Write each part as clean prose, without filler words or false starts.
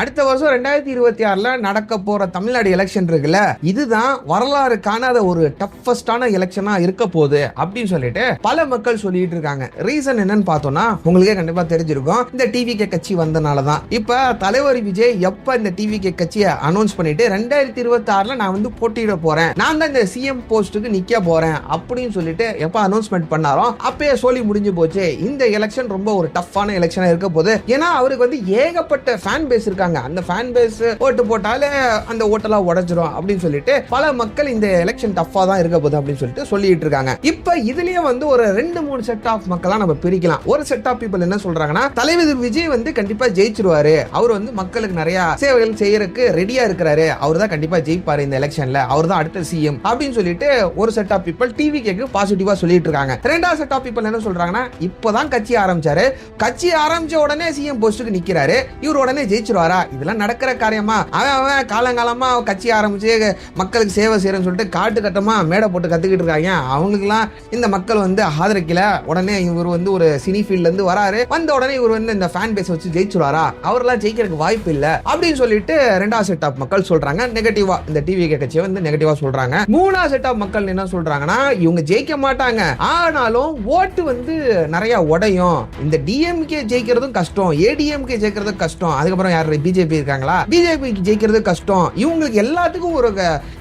அடுத்த வருஷம் 2026 நடக்க போற தமிழ்நாடு எலெக்ஷன் இருக்குல்ல, இதுதான் வரலாறு காணாத ஒரு டஃபஸ்டான எலெக்ஷனா இருக்க போகுது அப்படின்னு சொல்லிட்டு பல மக்கள் சொல்லிட்டு இருக்காங்க. ரீசன் என்னன்னு பார்த்தோம்னா உங்களுக்கே கண்டிப்பா தெரிஞ்சிருக்கும். இந்த டிவிகே கட்சி வந்தனாலதான். இப்ப தலைவர் விஜய் எப்ப இந்த டிவிகே கட்சியை அனௌன்ஸ் பண்ணிட்டு 2026 நான் வந்து போட்டியிட போறேன், நான் தான் இந்த சிஎம் போஸ்டுக்கு நிக்க போறேன் அப்படின்னு சொல்லிட்டு எப்ப அனௌன்ஸ்மெண்ட் பண்ணாரோ அப்பயே சொல்லி முடிஞ்சு போச்சு. இந்த எலெக்ஷன் ரொம்ப ஒரு டஃப்பான எலெக்ஷனா இருக்க போகுது. ஏன்னா அவருக்கு வந்து ஏகப்பட்ட ஃபேன் பேஸ் இருக்காங்க. அந்த ஃபேன் பேஸ் ஓட்டு போட்டாலே அந்த ஓட்டெல்லாம் உடைச்சிரும் அப்படின்னு சொல்லிட்டு பல மக்கள் இந்த எலெக்ஷன் டஃப்பா தான் இருக்க போகுது அப்படின்னு சொல்லிட்டு சொல்லிட்டு இருக்காங்க. இப்ப இதுலயே வந்து ஒரு 2-3 செட் ஆஃப் மக்களா நம்ம பிரிக்கலாம். ஒரு செட் ஆஃப் பீப்புள் என்ன சொல்றாங்கன்னா, தலைவர் விஜய் வந்து கண்டிப்பா ஜெயிச்சிருவாரு, அவர் வந்து மக்களுக்கு நிறைய சேவைகள் செய்யறதுக்கு ரெடியா இருக்கிறாரு, அவர் தான் கண்டிப்பா ஜெயிப்பாரு இந்த எலெக்ஷன்ல, அவர் தான் அடுத்த சிஎம் அப்படின்னு சொல்லிட்டு ஒரு செட் ஆஃப் பீப்புள் டிவிகேக்கு பாசிட்டிவா சொல்லிட்டு இருக்காங்க. ரெண்டாவது செட் ஆஃப் பீப்புள் என்ன சொல்றாங்கன்னா, இப்பதான் கட்சி ஆரம்பிச்சாரு, கட்சி ஆரம்பிச்ச உடனே சிஎம் போஸ்டுக்கு நிக்கிறாரு, இவர் உடனே ஜெயிச்சிருவாரா, இதெல்லாம் நடக்கிற காரியமா, அவன் காலங்காலமா கட்சி ஆரம்பிச்சு மக்களுக்கு சேவை செய்யறன்னு சொல்லிட்டு காட்டு கட்டமா மேடை போட்டு கத்துக்கிட்டு இருக்காங்க. அவங்களுக்குலாம் இந்த மக்கள் வந்து ஆதரிக்கல, உடனே இவர் வந்து ஒரு சினி ஃபீல்ட்ல இருந்து வராரு, வந்த உடனே இவர் வந்து இந்த ஃபேன் பேஸ் வச்சு ஜெயிச்சுருவாரா, அவரெல்லாம் ஜெயிக்கிறதுக்கு வாய்ப்பு இல்ல அப்படின்னு சொல்லிட்டு ரெண்டாவது செட் ஆஃப் மக்கள் சொல்றாங்க. நெகட்டிவா இந்த டிவிகே கட்சியை வந்து நெகட்டிவா சொல்றாங்க. மூணாவது செட் ஆஃப் மக்கள் என்ன சொல்றாங்கன்னா, இவங்க ஜெயிக்க மாட்டாங்க, ஆனாலும் ஓட்டு வந்து நிறைய உடையும், இந்த டிஎம்கே ஜெயிக்கிறதும் கஷ்டம், ஏடிஎம்கே ஜெயிக்கிறதும் கஷ்டம், அதுக்கப்புறம் யாரு பிஜேபி இருக்காங்களா, பிஜேபிக்கு ஜெயிக்கிறது கஷ்டம், இவங்களுக்கு எல்லாத்துக்கும் ஒரு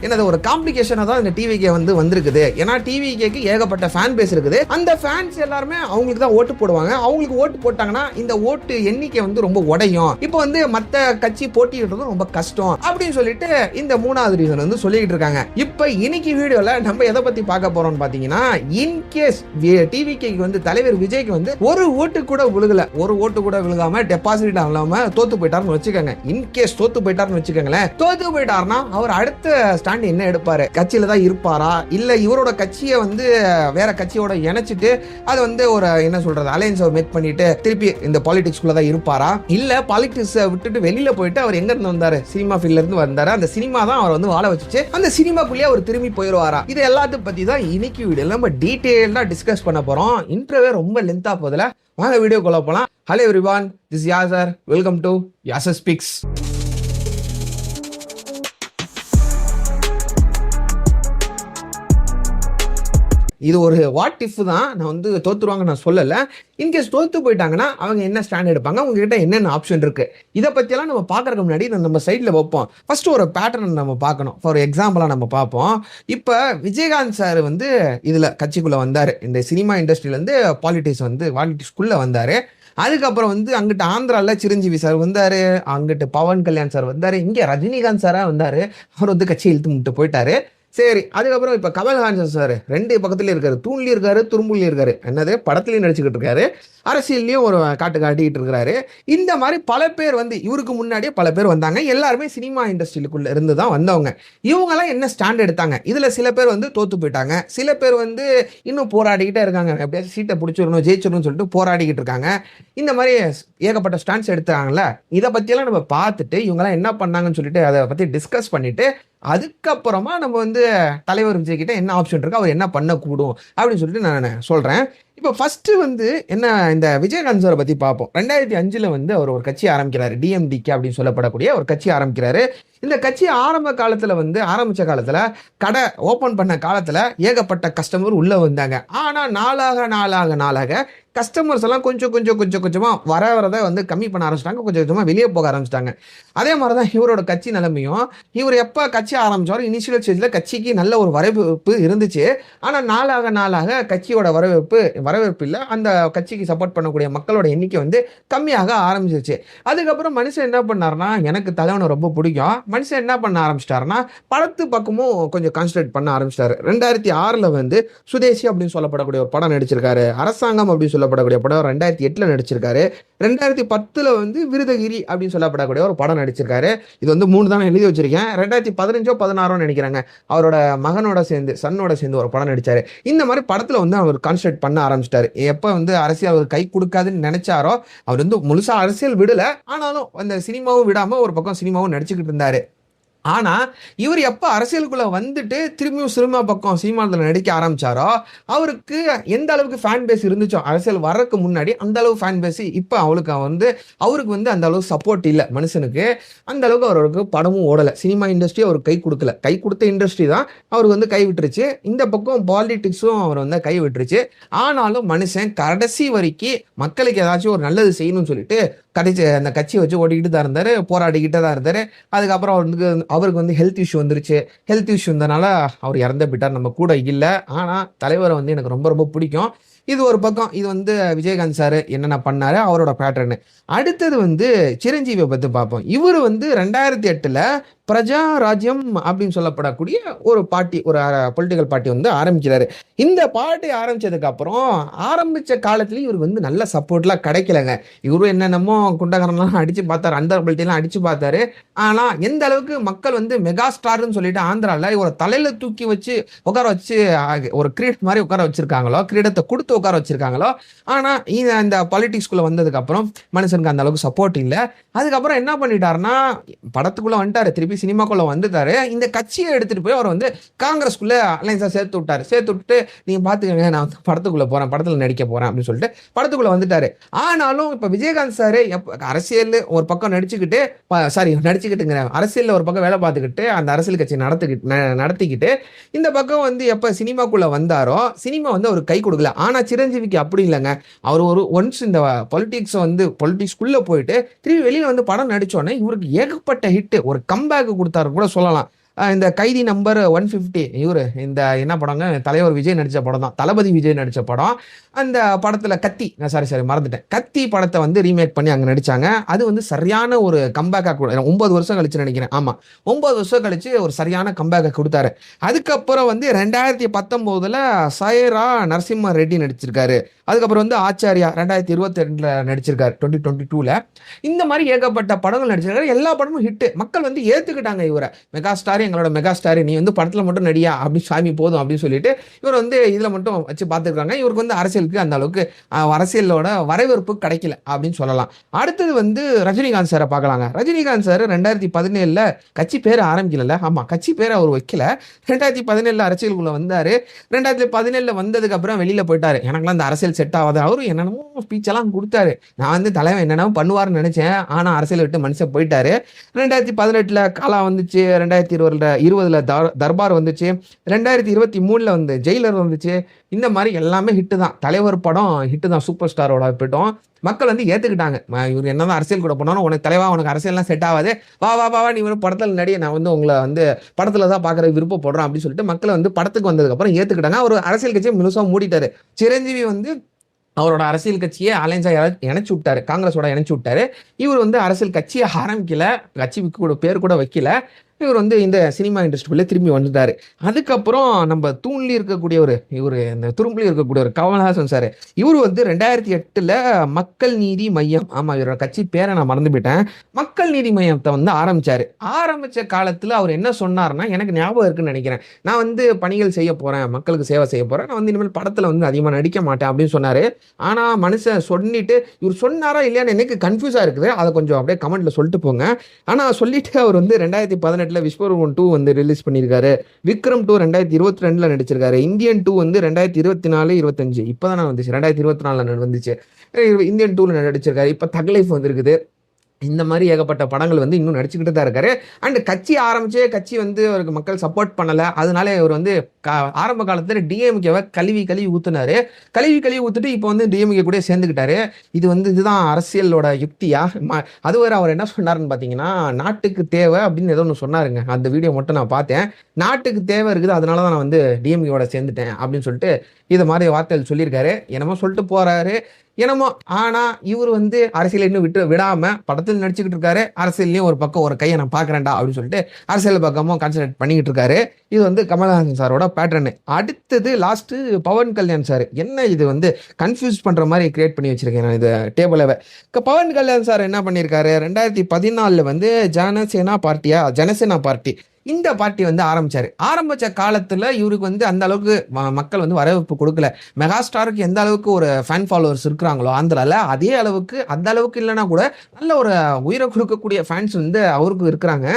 என்னது ஒரு காம்ப்ளிகேஷனா தான் இந்த டிவிகே வந்து வந்திருக்குது. ஏன்னா டிவிகேக்கு ஏகப்பட்ட ஃபேன் பேஸ் இருக்குது, அந்த ஃபேன்ஸ் எல்லாருமே அவங்களுக்கு தான் ஓட்டு போடுவாங்க, அவங்களுக்கு ஓட்டு போட்டாங்கன்னா இந்த ஓட்டு எண்ணிக்கை வந்து ரொம்ப உடையும், இப்போ வந்து மத்த கட்சி போட்டியிடுறதும் ரொம்ப கஷ்டம் அப்படின்னு சொல்லிட்டு இந்த மூணாவது ரீசன் வந்து சொல்லிட்டு இருக்காங்க. இப்போ இன்னைக்கு வீடியோல நம்ம எதை பத்தி பார்க்க போறோம்னு பாத்தீங்கன்னா, இன்கேஸ் டிவிகேக்கு வந்து தலைவர் விஜய்க்கு வந்து ஒரு ஓட்டு கூட விழுகல, ஒரு ஓட்டு கூட விழுகாம டெபாசிட் ஆகாம தோத்து போயிட்டாருன்னு வச்சுக்கோங்க. இன்கேஸ் தோத்து போயிட்டாருன்னு வச்சுக்கோங்களேன், தோத்து போயிட்டாருன்னா அவர் அடுத்த ஸ்டாண்ட் என்ன எடுப்பாரு, கட்சியில தான் இருப்பாரா, இல்ல இவரோட கட்சியை வந்து வேற கட்சியோட இணைச்சிட்டு அது வந்து ஒரு என்ன சொல்றது அலையன்ஸ் மேக் பண்ணிட்டு திருப்பி இந்த பாலிடிக்ஸ்குள்ள தான் இருப்பாரா, இல்ல பாலிடிக்ஸ் விட்டுட்டு வெளியில போயிட்டு அவர் எங்க இருந்து வந்தாரு, சினிமா ஃபீல்ட்ல இருந்து வந்தாரு, அந்த சினிமா தான் அவர் வந்து வாழ வச்சுச்சு, அந்த சினிமாக்குள்ளேயே அவர் திரும்பி போயிடுவாரா, இது எல்லாத்தையும் பத்தி தான் இன்னைக்கு வீடியோல நம்ம டீடைலா டிஸ்கஸ் பண்ண போறோம். இன்ட்ரோவே ரொம்ப லென்த்தா போதுல, வாங்க வீடியோக்குள்ள போலாம். Hello everyone, this Yasar, welcome to Yasar speaks. இது ஒரு வாட் இஃப் தான், நான் வந்து தோத்துருவாங்க நான் சொல்லல. இன்கேஸ் தோத்து போயிட்டாங்கன்னா அவங்க என்ன ஸ்டாண்ட் எடுப்பாங்க, உங்ககிட்ட என்னென்ன ஆப்ஷன் இருக்கு, இதை பற்றியெல்லாம் நம்ம பார்க்கறதுக்கு முன்னாடி நம்ம சைடில் வைப்போம். ஃபர்ஸ்ட் ஒரு பேட்டர்ன் நம்ம பார்க்கணும். ஃபார் எக்ஸாம்பிளாக நம்ம பார்ப்போம். இப்போ விஜயகாந்த் சார் வந்து இதில் கட்சிக்குள்ளே வந்தார், இந்த சினிமா இண்டஸ்ட்ரியிலேருந்து பாலிடிக்ஸ்குள்ளே வந்தார். அதுக்கப்புறம் வந்து அங்கிட்டு ஆந்திராவில் சிரஞ்சீவி சார் வந்தார், அங்கிட்டு பவன் கல்யாண் சார் வந்தார், இங்கே ரஜினிகாந்த் சாராக வந்தார், அவர் வந்து கட்சி இழுத்து முட்டு போயிட்டாரு. சரி, அதுக்கப்புறம் இப்போ கமல்ஹாசன் சார் ரெண்டு பக்கத்துலேயும் இருக்காரு, தூண்லேயும் இருக்காரு, துரும்புலையும் இருக்காரு, என்னது படத்துலையும் நடிச்சுக்கிட்டு இருக்காரு, அரசியல்லையும் ஒரு காட்டிக்கிட்டு இருக்கிறாரு. இந்த மாதிரி பல பேர் வந்து இவருக்கு முன்னாடியே பல பேர் வந்தாங்க, எல்லாருமே சினிமா இண்டஸ்ட்ரியிலுக்குள்ள இருந்து தான் வந்தவங்க. இவங்கெல்லாம் என்ன ஸ்டாண்ட் எடுத்தாங்க, இதில் சில பேர் வந்து தோத்து போயிட்டாங்க, சில பேர் வந்து இன்னும் போராடிக்கிட்டே இருக்காங்க, எப்படியாச்சும் சீட்டை பிடிச்சிடணும் ஜெயிச்சிடணும்னு சொல்லிட்டு போராடிக்கிட்டு இருக்காங்க. இந்த மாதிரி ஏகப்பட்ட ஸ்டாண்ட்ஸ் எடுத்தாங்கல்ல, இதை பற்றியெல்லாம் நம்ம பார்த்துட்டு இவங்கெல்லாம் என்ன பண்ணாங்கன்னு சொல்லிட்டு அதை பற்றி டிஸ்கஸ் பண்ணிட்டு அதுக்கப்புறமா நம்ம வந்து தலைவர் விஜய் கிட்ட என்ன ஆப்ஷன் இருக்கு, அவர் என்ன பண்ணக்கூடும் அப்படின்னு சொல்லிட்டு நான் சொல்றேன். இப்போ ஃபர்ஸ்ட் வந்து என்ன, இந்த விஜயகாந்த் சாரை பத்தி பார்ப்போம். 2005 வந்து அவர் ஒரு கட்சி ஆரம்பிக்கிறாரு, டிஎம்டிகே அப்படின்னு சொல்லப்படக்கூடிய ஒரு கட்சி ஆரம்பிக்கிறாரு. இந்த கட்சி ஆரம்பிச்ச காலத்துல கடை ஓபன் பண்ண காலத்துல ஏகப்பட்ட கஸ்டமர் உள்ள வந்தாங்க. ஆனா நாளாக கஸ்டமர்ஸ் எல்லாம் கொஞ்சமா வரதை வந்து கம்மி பண்ண ஆரம்பிச்சிட்டாங்க, கொஞ்சமா வெளியே போக ஆரம்பிச்சிட்டாங்க. அதே மாதிரிதான் இவரோட கட்சி நிலைமையும். இவர் எப்ப கட்சி ஆரம்பிச்சாலும் இனிஷியல் ஸ்டேஜ்ல கட்சிக்கு நல்ல ஒரு வரவேற்பு இருந்துச்சு. ஆனா நாளாக கட்சியோட வரவேற்பு இல்லை, அந்த கட்சிக்கு சப்போர்ட் பண்ணக்கூடிய மக்களோட எண்ணிக்கை வந்து கம்மியாக ஆரம்பிச்சிருச்சு. அதுக்கப்புறம் மனுஷன் என்ன பண்ணாருன்னா, எனக்கு தலைவனை ரொம்ப பிடிக்கும், மனுஷன் என்ன பண்ண ஆரம்பிச்சிட்டாருன்னா படத்து பக்கமும் கொஞ்சம் கான்சன்ட்ரேட் பண்ண ஆரம்பிச்சிட்டாரு. 2006 வந்து சுதேசி அப்படின்னு சொல்லப்படக்கூடிய ஒரு படம் நடிச்சிருக்காரு, அரசாங்கம் அப்படின்னு சொல்லப்படக்கூடிய படம் 2008 நடிச்சிருக்காரு, 2010 வந்து விருதகிரி அப்படின்னு சொல்லப்படக்கூடிய ஒரு படம் நடிச்சிருக்காரு. இது வந்து 3 தான் எழுதி வச்சிருக்கேன். 2015-16 நினைக்கிறாங்க, அவரோட சன்னோட சேர்ந்து ஒரு படம் நடிச்சாரு. இந்த மாதிரி படத்துல வந்து அவர் கான்சன்ட்ரேட் பண்ண ஆரம்பிச்சிட்டாரு. எப்ப வந்து அரசியல் அவர் கை கொடுக்காதுன்னு நினைச்சாரோ, அவர் வந்து முழுசா அரசியல் விடல, ஆனாலும் அந்த சினிமாவும் விடாம ஒரு பக்கம் சினிமாவும் நடிச்சுக்கிட்டு இருந்தாரு. ஆனா இவர் எப்ப அரசியலுக்குள்ள வந்துட்டு திரும்பியும் சினிமா பக்கம் சினிமாவில் நடிக்க ஆரம்பிச்சாரோ, அவருக்கு எந்த அளவுக்கு ஃபேன் பேஸ் இருந்துச்சோ அரசியல் வர்றதுக்கு முன்னாடி, அந்த அளவு ஃபேன் பேஸ் இப்ப அவருக்கு வந்து அந்த அளவு சப்போர்ட் இல்ல மனுஷனுக்கு. அந்த அளவுக்கு அவருக்கு படமும் ஓடல. சினிமா இண்டஸ்ட்ரி அவருக்கு கை கொடுக்கல. கை கொடுத்த இண்டஸ்ட்ரி தான் அவருக்கு வந்து கை விட்டுருச்சு. இந்த பக்கம் பாலிடிக்ஸும் அவர் வந்து கை விட்டுருச்சு. ஆனாலும் மனுஷன் கடைசி வரைக்கும் மக்களுக்கு ஏதாச்சும் ஒரு நல்லது செய்யணும்னு சொல்லிட்டு கடைசி அந்த கட்சியை வச்சு ஓடிக்கிட்டு தான் இருந்தாரு, போராடிக்கிட்டு தான் இருந்தாரு. அதுக்கப்புறம் அவருக்கு வந்து ஹெல்த் இஷ்யூ வந்துருச்சு. ஹெல்த் இஷ்யூ இருந்தனால அவர் இறந்து போயிட்டார், நம்ம கூட இல்ல. ஆனா தலைவரை வந்து எனக்கு ரொம்ப ரொம்ப பிடிக்கும். இது ஒரு பக்கம். இது வந்து விஜயகாந்த் சார் என்னென்ன பண்ணாரு, அவரோட பேட்டர்னு. அடுத்தது வந்து சிரஞ்சீவியை பத்தி பார்ப்போம். இவர் வந்து 2008ல பிரஜா ராஜ்யம் அப்படின்னு சொல்லப்படக்கூடிய ஒரு பார்ட்டி, ஒரு பொலிட்டிக்கல் பார்ட்டி வந்து ஆரம்பிக்கிறாரு. இந்த பார்ட்டி ஆரம்பிச்சதுக்கு அப்புறம் ஆரம்பிச்ச காலத்துலயும் இவருக்கு வந்து நல்ல சப்போர்ட்லாம் கிடைக்கலங்க. இவரும் என்னென்னமோ குண்டகரம்லாம் அடிச்சு பார்த்தாரு, அந்த பல்ட்டிலாம் அடிச்சு பார்த்தாரு. ஆனா எந்த அளவுக்கு மக்கள் வந்து மெகா ஸ்டார்னு சொல்லிட்டு ஆந்திரால இவரை தலையில தூக்கி வச்சு உட்கார வச்சு ஒரு கிரீடம் மாதிரி உட்கார வச்சிருக்காங்களோ, கிரீடத்தை கொடுத்து உட்கார வச்சிருக்காங்களோ. ஆனா இந்த பாலிடிக்ஸ்குள்ள வந்ததுக்கு அப்புறம் மனுஷனுக்கு அந்த அளவுக்கு சப்போர்ட் இல்லை. அதுக்கப்புறம் என்ன பண்ணிட்டாருன்னா, படத்துக்குள்ள வந்துட்டாரு, திருப்பி சினிமாக்குள்ள வந்துட்டாரு. இந்த கட்சியை எடுத்துட்டு போய் அவர் வந்து காங்கிரஸ்குள்ள அலைன்ஸா சேர்த்து விட்டாரு. சேர்த்து விட்டு நீங்க பாத்துக்கங்க, நான் வந்து படத்துக்குள்ள போறேன், படத்துல நடிக்க போறேன் அப்படின்னு சொல்லிட்டு படத்துக்குள்ள வந்துட்டாரு. ஆனாலும் இப்ப விஜயகாந்த் சார் அரசியல் ஒரு பக்கம் நடிச்சுக்கிட்டுங்கிற அரசியல்ல ஒரு பக்கம் வேலை பார்த்துக்கிட்டு அந்த அரசியல் கட்சி நடத்திக்கிட்டு இந்த பக்கம் வந்து எப்ப சினிமாக்குள்ள வந்தாரோ, சினிமா வந்து அவர் கை கொடுக்கல. ஆனா சிரஞ்சீவிக்கு அப்படி இல்லைங்க. அவர் ஒரு ஒன்ஸ் இந்த பொலிட்டிக்ஸ்குள்ள போயிட்டு திரும்பி வெளியில வந்து படம் நடிச்சோன்னே இவருக்கு ஏகப்பட்ட ஹிட், ஒரு கம்பேக் கொடுத்தாரு கூட சொல்லலாம். இந்த கைதி நம்பர் 150 இவரு இந்த என்ன படங்க, தலைவர் விஜய் நடிச்ச படம் தான், தளபதி விஜய் நடிச்ச படம். அந்த படத்துல கத்தி மறந்துட்டேன், கத்தி படத்தை வந்து ரீமேக் பண்ணி அங்க நடிச்சாங்க. அது வந்து சரியான ஒரு கம்பேக்கா கூட 9 வருஷம் கழிச்சு நினைக்கிறேன். ஆமா, 9 வருஷம் கழிச்சு ஒரு சரியான கம்பேக்கை கொடுத்தாரு. அதுக்கப்புறம் வந்து 2019ல சைரா நரசிம்ம ரெட்டி நடிச்சிருக்காரு. அதுக்கப்புறம் வந்து ஆச்சாரியா 2022ல நடிச்சிருக்காரு, 2022ல. இந்த மாதிரி ஏகப்பட்ட படங்கள் நடிச்சிருக்காரு. எல்லா படமும் ஹிட். மக்கள் வந்து ஏத்துக்கிட்டாங்க இவரை. மெகா ஸ்டார், எங்களோட மெகா ஸ்டார், நீ வந்து படத்துல மட்டும் நடியா அப்படி, சாமி போதும் அப்படின்னு சொல்லிட்டு இவர் வந்து இதுல மட்டும் வச்சு பார்த்துருக்காங்க. இவருக்கு வந்து அரசியலுக்கு அந்த அளவுக்கு அரசியலோட வரவேற்பு கிடைக்கல அப்படின்னு சொல்லலாம். அடுத்தது வந்து ரஜினிகாந்த் சாரை பார்க்கலாங்க. ரஜினிகாந்த் சார் 2017ல கட்சி பேரை ஆரம்பிக்கல. ஆமா, கட்சி பேரை அவர் வைக்கல. 2017ல அரசியலுக்குள்ள வந்தாரு. 2017ல வந்ததுக்கு அப்புறம் வெளியில போயிட்டாரு. எனக்குலாம் அந்த அரசியல் செட் ஆகாது. அவரும் என்னென்னமோ ஸ்பீச் எல்லாம் கொடுத்தாரு. நான் வந்து தலைவன் என்னென்னமோ பண்ணுவாருன்னு நினைச்சேன். ஆனா அரசியல் விட்டு மனுஷன் போயிட்டாரு. 2018ல காலா வந்துச்சு, 2020ல தர்பார் வந்துச்சு, 2023ல வந்து ஜெயிலர் வந்துச்சு. இந்த மாதிரி எல்லாமே ஹிட்டு தான். தலைவர் படம் ஹிட்டு தான், சூப்பர் ஸ்டாரோட போயிட்டோம். மக்கள் வந்து ஏத்துக்கிட்டாங்க. இவர் என்னதான் அரசியல் கூட போனாலும், உனக்கு தலைவா, உனக்கு அரசியல்லாம் செட் ஆகாது, வா வா வா நீ ஒரு படத்துல நடிகை, நான் வந்து உங்களை வந்து படத்துல தான் பாக்குற விருப்பப்படுறோம் அப்படின்னு சொல்லிட்டு மக்கள் வந்து படத்துக்கு வந்ததுக்கு அப்புறம் ஏத்துக்கிட்டாங்க. அவர் அரசியல் கட்சியை முழுசா மூடிட்டாரு. சிரஞ்சீவி வந்து அவரோட அரசியல் கட்சியை அலைன்ஸா இணைச்சு விட்டாரு, காங்கிரஸோட இணைச்சு விட்டாரு. இவர் வந்து அரசியல் கட்சியை ஆரம்பிக்கல, கட்சி கூட பேர் கூட வைக்கல. இவர் வந்து இந்த சினிமா இண்டஸ்ட்ரிக்குள்ளே திரும்பி வந்துட்டாரு. அதுக்கப்புறம் நம்ம தூண்லி இருக்கக்கூடிய இவர் இந்த துரும்புலி இருக்கக்கூடிய ஒரு கமல்ஹாசன் சார், இவர் வந்து 2008ல மக்கள் நீதி மையம், ஆமா இவரோட கட்சி பேரை நான் மறந்து போயிட்டேன், மக்கள் நீதி மையத்தை வந்து ஆரம்பிச்சாரு. ஆரம்பிச்ச காலத்துல அவர் என்ன சொன்னார்னா, எனக்கு ஞாபகம் இருக்குன்னு நினைக்கிறேன், நான் வந்து பணிகள் செய்ய போறேன், மக்களுக்கு சேவை செய்ய போறேன், நான் வந்து இனிமேல் படத்துல வந்து அதிகமா நடிக்க மாட்டேன் அப்படின்னு சொன்னாரு. ஆனா மனுஷன் சொல்லிட்டு, இவர் சொன்னாரா இல்லையான்னு எனக்கு கன்ஃபியூஸா இருக்குது, அதை கொஞ்சம் அப்படியே கமெண்ட்ல சொல்லிட்டு போங்க. ஆனா சொல்லிட்டு அவர் வந்து 2018ல விஸ்வரூபம் 2 வந்து ரிலீஸ் பண்ணியிருக்காரு. விக்ரம் 2 2022ல நடிச்சிருக்காரு. இந்தியன் 2 வந்து 2024-25 இப்பதான் வந்துச்சு, 2024ல வந்துச்சு. இந்தியன் 2ல நடிச்சிருக்காரு. இப்ப தக்லைஃப் வந்திருக்குது. இந்த மாதிரி ஏகப்பட்ட படங்கள் வந்து இன்னும் நடிச்சுக்கிட்டு தான் இருக்காரு. அண்ட் கட்சி ஆரம்பிச்சே கட்சி வந்து அவருக்கு மக்கள் சப்போர்ட் பண்ணல. அதனால இவர் வந்து ஆரம்ப காலத்துல டிஎம்கேவை கழுவி ஊத்துனாரு. கழுவி ஊத்துட்டு இப்போ வந்து டிஎம்கே கூட சேர்ந்துக்கிட்டாரு. இதுதான் அரசியலோட யுக்தியா? அது வேற அவர் என்ன சொன்னாருன்னு பாத்தீங்கன்னா, நாட்டுக்கு தேவை அப்படின்னு ஏதோ ஒன்று சொன்னாருங்க. அந்த வீடியோ மட்டும் நான் பார்த்தேன். நாட்டுக்கு தேவை இருக்குது, அதனாலதான் நான் வந்து டிஎம்கேவோட சேர்ந்துட்டேன் அப்படின்னு சொல்லிட்டு இது மாதிரி வார்த்தைகள் சொல்லியிருக்காரு. என்னமோ சொல்லிட்டு போறாரு என்னமோ. ஆனா இவர் வந்து அரசியல் இன்னும் விடாம படத்தில் நடிச்சுக்கிட்டு இருக்காரு. அரசியல்லையும் ஒரு பக்கம் ஒரு கையை நான் பாக்குறேன்டா அப்படின்னு சொல்லிட்டு அரசியல் பக்கமும் கான்சன்ட்ரேட் பண்ணிக்கிட்டு இருக்காரு. இது வந்து கமல்ஹாசன் சாரோட பேட்டர்னு. அடுத்தது லாஸ்ட் பவன் கல்யாண் சார். என்ன இது வந்து கன்ஃபியூஸ் பண்ற மாதிரி கிரியேட் பண்ணி வச்சிருக்கேன் நான் இது டேபிளவை. பவன் கல்யாண் சார் என்ன பண்ணியிருக்காரு, 2014ல வந்து ஜனசேனா பார்ட்டி இந்த பார்ட்டி வந்து ஆரம்பிச்ச காலத்துல இவருக்கு வந்து அந்த அளவுக்கு மக்கள் வந்து வரவேற்பு கொடுக்கல. மெகாஸ்டாருக்கு எந்த அளவுக்கு ஒரு ஃபேன் ஃபாலோவர்ஸ் இருக்கிறாங்களோ ஆந்திரால, அதே அளவுக்கு அந்த அளவுக்கு இல்லைன்னா கூட நல்ல ஒரு உயிரை கொடுக்கக்கூடிய ஃபேன்ஸ் வந்து அவருக்கு இருக்கிறாங்க.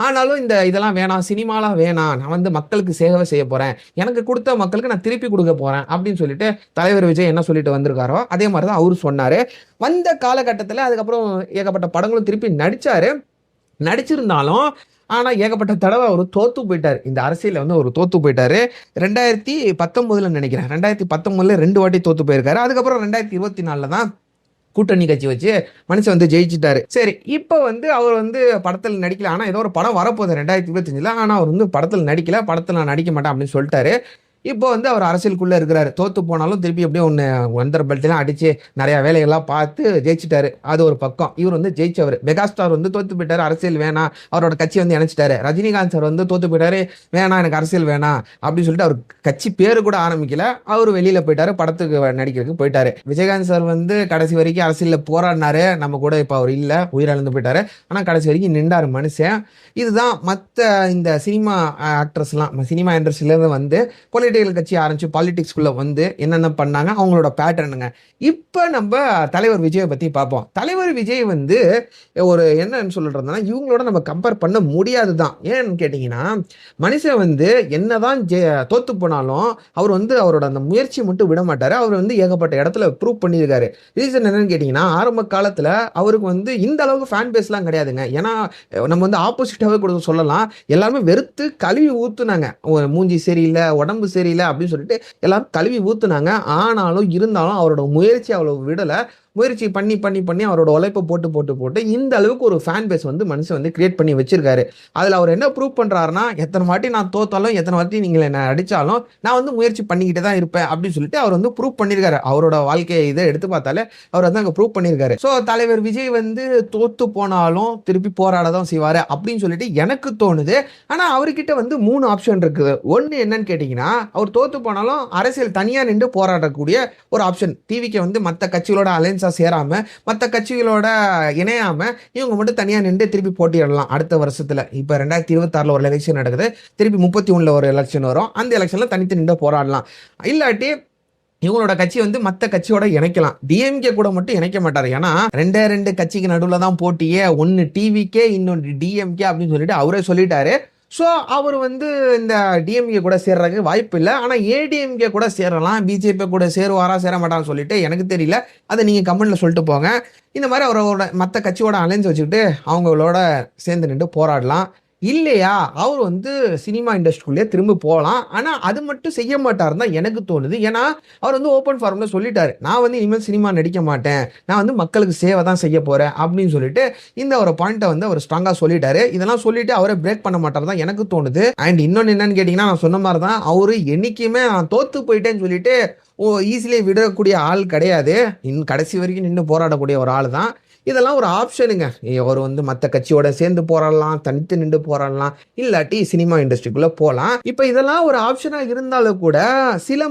ஆனாலும் இதெல்லாம் வேணாம், சினிமாலாம் வேணாம், நான் வந்து மக்களுக்கு சேவை செய்ய போறேன், எனக்கு கொடுத்த மக்களுக்கு நான் திருப்பி கொடுக்க போறேன் அப்படின்னு சொல்லிட்டு தலைவர் விஜய் என்ன சொல்லிட்டு வந்திருக்காரோ அதே மாதிரி தான் அவரு சொன்னாரு. வந்த காலகட்டத்தில் அதுக்கப்புறம் ஏகப்பட்ட படங்களும் திருப்பி நடிச்சிருந்தாலும் ஆனா ஏகப்பட்ட தடவை அவர் தோத்து போயிட்டாரு. இந்த அரசியல வந்து அவர் தோத்து போயிட்டாரு. 2019 நினைக்கிறேன். 2019 2 வாட்டி தோத்து போயிருக்காரு. அதுக்கப்புறம் 2024 தான் கூட்டணி கட்சி வச்சு மனுஷன் வந்து ஜெயிச்சிட்டாரு. சரி, இப்போ வந்து அவர் வந்து படத்தில் நடிக்கல. ஆனா ஏதோ ஒரு படம் வரப்போகுது 2025. ஆனா அவர் வந்து படத்தில் நடிக்கல, படத்தில் நான் நடிக்க மாட்டேன் அப்படின்னு சொல்லிட்டாரு. இப்போ வந்து அவர் அரசியலுக்குள்ள இருக்கிறாரு. தோத்து போனாலும் திருப்பி அப்படியே ஒன்று வந்தர பெல்ட்லாம் அடிச்சு நிறைய வேலைகள்லாம் பார்த்து ஜெயிச்சிட்டாரு. அது ஒரு பக்கம். இவர் வந்து ஜெயிச்சவர். மெகாஸ்டார் வந்து தோத்து போயிட்டாரு, அரசியல் வேணாம், அவரோட கட்சி வந்து இணைச்சிட்டாரு. ரஜினிகாந்த் சார் வந்து தோத்து போயிட்டாரு, வேணாம் எனக்கு அரசியல் வேணாம் அப்படின்னு சொல்லிட்டு அவர் கட்சி பேரு கூட ஆரம்பிக்கல, அவர் வெளியில போயிட்டாரு, படத்துக்கு நடிக்கிறதுக்கு போயிட்டாரு. விஜயகாந்த் சார் வந்து கடைசி வரைக்கும் அரசியலில் போராடினாரு. நம்ம கூட இப்போ அவர் இல்லை, உயிரிழந்து போயிட்டாரு. ஆனால் கடைசி வரைக்கும் நின்றாரு மனுஷன். இதுதான் மற்ற இந்த சினிமா ஆக்ட்ரஸ்லாம் சினிமா இண்டஸ்ட்ரியிலேருந்து வந்து பொலிட்டிக்கல் கட்சி ஆரம்பிச்சு பாலிடிக்ஸ்குள்ளே வந்து என்னென்ன பண்ணாங்க, அவங்களோட பேட்டர்னுங்க. இப்போ நம்ம தலைவர் விஜயை பற்றி பார்ப்போம். தலைவர் விஜய் வந்து ஒரு என்னன்னு சொல்லிட்டு இவங்களோட நம்ம கம்பேர் பண்ண முடியாது தான். ஏன்னு கேட்டிங்கன்னா, மனுஷன் வந்து என்னதான் தோத்து போனாலும் அவர் வந்து அவரோட அந்த முயற்சி மட்டும் விட மாட்டார். அவர் வந்து ஏகப்பட்ட இடத்துல ப்ரூவ் பண்ணியிருக்காரு. ரீசன் என்னன்னு கேட்டிங்கன்னா, ஆரம்ப காலத்தில் அவருக்கு வந்து இந்த அளவுக்கு ஃபேன் பேஸ்லாம் கிடையாதுங்க. ஏன்னா நம்ம வந்து ஆப்போசிட்டாகவே கூட சொல்லலாம். எல்லாருமே வெறுத்து கழுவி ஊற்றுனாங்க. மூஞ்சி சரியில்லை, உடம்பு சரியில்லை அப்படின்னு சொல்லிட்டு எல்லாரும் கழுவி ஊற்றுனாங்க. ஆனாலும் இருந்தாலும் அவரோட முயற்சி அவ்வளோ விடலை. முயற்சி பண்ணி அவரோட உழைப்பை போட்டு இந்த அளவுக்கு ஒரு ஃபேன் பேஸ் வந்து மனுஷன் வந்து கிரியேட் பண்ணி வச்சிருக்காரு. அதில் அவர் என்ன ப்ரூவ் பண்ணுறாருன்னா, எத்தனை வாட்டி நான் தோத்தாலும், எத்தனை வாட்டி நீங்கள் என்ன அடித்தாலும் நான் வந்து முயற்சி பண்ணிக்கிட்டே தான் இருப்பேன் அப்படின்னு சொல்லிட்டு அவர் வந்து ப்ரூவ் பண்ணியிருக்காரு. அவரோட வாழ்க்கையை இதை எடுத்து பார்த்தாலே அவர் வந்து அங்கே ப்ரூவ் பண்ணியிருக்காரு. ஸோ தலைவர் விஜய் வந்து தோத்து போனாலும் திருப்பி போராட தான் செய்வார் அப்படின்னு சொல்லிட்டு எனக்கு தோணுது. ஆனால் அவர்கிட்ட வந்து 3 ஆப்ஷன் இருக்குது. ஒன்று என்னன்னு கேட்டிங்கன்னா, அவர் தோத்து போனாலும் அரசியல் தனியாக நின்று போராடக்கூடிய ஒரு ஆப்ஷன். டிவிக்கு வந்து மற்ற கட்சிகளோட அலைன்ஸ் சேராம, மற்ற கட்சிகளோட இணையாம இவங்க மட்டும் தனியா நின்று திருப்பி போட்டியிடலாம் அடுத்த வருஷத்துல. இப்ப 2026 ஒரு எலெக்ஷன் நடக்குது, திருப்பி 31 ஒரு எலெக்ஷன் வரும். அந்த எலெக்ஷன்ல தனித்து நின்று போராடலாம். இல்லாட்டி இவங்களோட கட்சி வந்து மற்ற கட்சியோட இணைக்கலாம். டிஎம்கே கூட மட்டும் இணைக்க மாட்டாரு. ஏன்னா 2 கட்சிக்கு நடுவில் தான் போட்டியே, ஒன்னு டிவிக்கே இன்னொன்று டிஎம்கே அப்படின்னு சொல்லிட்டு அவரே சொல்லிட்டாரு. ஸோ அவர் வந்து இந்த டிஎம்கே கூட சேர்றதுக்கு வாய்ப்பு இல்லை. ஆனால் ஏடிஎம்கே கூட சேரலாம். பிஜேபி கூட சேருவாரா சேர மாட்டான்னு சொல்லிட்டு எனக்கு தெரியல. அதை நீங்கள் கமெண்ட்ல சொல்லிட்டு போங்க. இந்த மாதிரி அவரோட மற்ற கட்சியோட அலைன்ஸ் வச்சுக்கிட்டு அவங்களோட சேர்ந்து நின்று போராடலாம். இல்லையா அவர் வந்து சினிமா இண்டஸ்ட்ரிக்குள்ளேயே திரும்ப போகலாம். ஆனால் அது மட்டும் செய்ய மாட்டார் தான் எனக்கு தோணுது. ஏன்னா அவர் வந்து ஓப்பன் ஃபார்மில் சொல்லிட்டாரு, நான் வந்து இனிமேல் சினிமா நடிக்க மாட்டேன், நான் வந்து மக்களுக்கு சேவை தான் செய்ய போகிறேன் அப்படின்னு சொல்லிட்டு இந்த ஒரு பாயிண்ட்டை வந்து அவர் ஸ்ட்ராங்காக சொல்லிட்டாரு. இதெல்லாம் சொல்லிட்டு அவரை பிரேக் பண்ண மாட்டார் தான் எனக்கு தோணுது. அண்ட் இன்னொன்று என்னன்னு கேட்டிங்கன்னா, நான் சொன்ன மாதிரி தான் அவரு என்னைக்குமே நான் தோத்து போயிட்டேன்னு சொல்லிட்டு ஈஸிலே விடக்கூடிய ஆள் கிடையாது. கடைசி வரைக்கும் நின்று போராடக்கூடிய ஒரு ஆள் தான். இதெல்லாம் ஒரு ஆப்ஷனுங்க. அவர் வந்து மற்ற கட்சியோட சேர்ந்து போராடலாம், தனித்து நின்று போராடலாம், இல்லாட்டி சினிமா இண்டஸ்ட்ரிக்குள்ள போகலாம். இப்போ இதெல்லாம் ஒரு ஆப்ஷனா இருந்தாலும் கூட சில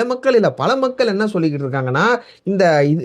மக்கள் இல்லை, பல மக்கள் என்ன சொல்லிக்கிட்டு இருக்காங்கன்னா,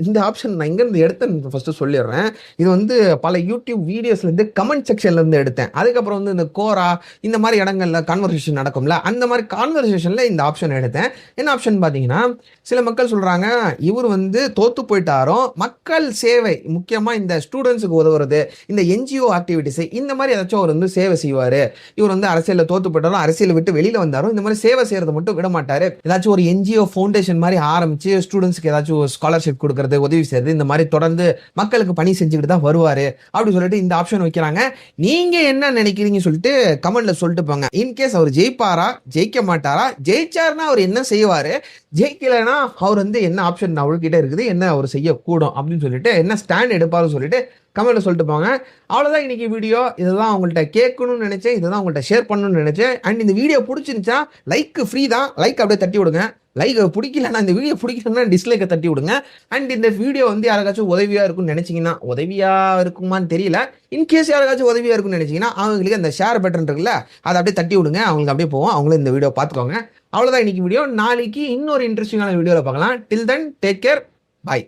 இந்த ஆப்ஷன் நான் இங்கேருந்து எடுத்தேன் ஃபர்ஸ்ட் சொல்லிடுறேன். இது வந்து பல யூடியூப் வீடியோஸ்லேருந்து கமெண்ட் செக்ஷன்லேருந்து எடுத்தேன். அதுக்கப்புறம் வந்து இந்த கோரா இந்த மாதிரி இடங்கள்ல கான்வர்சேஷன் நடக்கும்ல, அந்த மாதிரி கான்வர்சேஷன்ல இந்த ஆப்ஷன் எடுத்தேன். என்ன ஆப்ஷன் பார்த்தீங்கன்னா, சில மக்கள் சொல்றாங்க இவர் வந்து தோத்து போயிட்டாரோ, மக்கள் சேவை முக்கியமா இந்த ஸ்டூடெண்ட்ஸுக்கு உதவுறது, இந்த என்ஜிஓ ஆக்டிவிட்டிஸ், இந்த மாதிரி ஏதாச்சும் அவர் வந்து சேவை செய்வாரு. இவர் வந்து அரசியலில் தோத்து போயிட்டாலும், அரசியலை விட்டு வெளியில வந்தாரும், இந்த மாதிரி சேவை செய்யறது மட்டும் விட மாட்டாரு. ஏதாச்சும் ஒரு என்ஜிஓ ஃபவுண்டேஷன் மாதிரி ஆரம்பிச்சு ஸ்டூடெண்ட்ஸ்க்கு ஏதாச்சும் ஸ்காலர்ஷிப் கொடுக்கறது, உதவி செய்யறது, இந்த மாதிரி தொடர்ந்து மக்களுக்கு பணி செஞ்சுக்கிட்டு தான் வருவாரு அப்படின்னு சொல்லிட்டு இந்த ஆப்ஷன் வைக்கிறாங்க. நீங்க என்ன நினைக்கிறீங்க சொல்லிட்டு கமெண்ட்ல சொல்லிட்டு போங்க. இன்கேஸ் அவர் ஜெயிப்பாரா, ஜெயிக்க மாட்டாரா, ஜெயிச்சாருன்னா அவர் என்ன செய்வாரு, ஜெயிக்கலைன்னா அவர் வந்து என்ன ஆப்ஷன் அவர்கிட்ட இருக்குது, என்ன அவர் செய்யக்கூடும் அப்படின்னு சொல்லிட்டு என்ன ஸ்டாண்ட் எடுப்பாரு சொல்லிட்டு கமெண்ட்ல சொல்லிட்டு போங்க. அவ்வளோதான் இன்னைக்கு வீடியோ. இதுதான் உங்கள்கிட்ட கேட்கணும்னு நினைச்சேன், இதுதான் உங்கள்கிட்ட ஷேர் பண்ணணும்னு நினைச்சேன். அண்ட் இந்த வீடியோ பிடிச்சிருந்துச்சா லைக் ஃப்ரீ தான், லைக் அப்படியே தட்டி விடுங்க. லைக் பிடிக்கலன்னா, இந்த வீடியோ பிடிக்கலன்னா டிஸ்லைக்கை தட்டி விடுங்க. அண்ட் இந்த வீடியோ வந்து யாருக்காச்சும் உதவியா இருக்கும்னு நினைச்சீங்கன்னா, உதவியா இருக்குமான்னு தெரியல, இன்கேஸ் யாருக்காச்சும் உதவியா இருக்குன்னு நினைச்சீங்கன்னா அவங்களுக்கு அந்த ஷேர் பட்டன் இருக்குல்ல, அதை அப்படியே தட்டி விடுங்க. அவங்களுக்கு அப்படியே போவோம், அவங்களும் இந்த வீடியோ பார்த்துக்கோங்க. அவ்வளோதான் இன்னைக்கு வீடியோ. நாளைக்கு இன்னொரு இன்ட்ரெஸ்டிங்கான வீடியோவில் பார்க்கலாம். டில் தென் டேக் கேர், பாய்.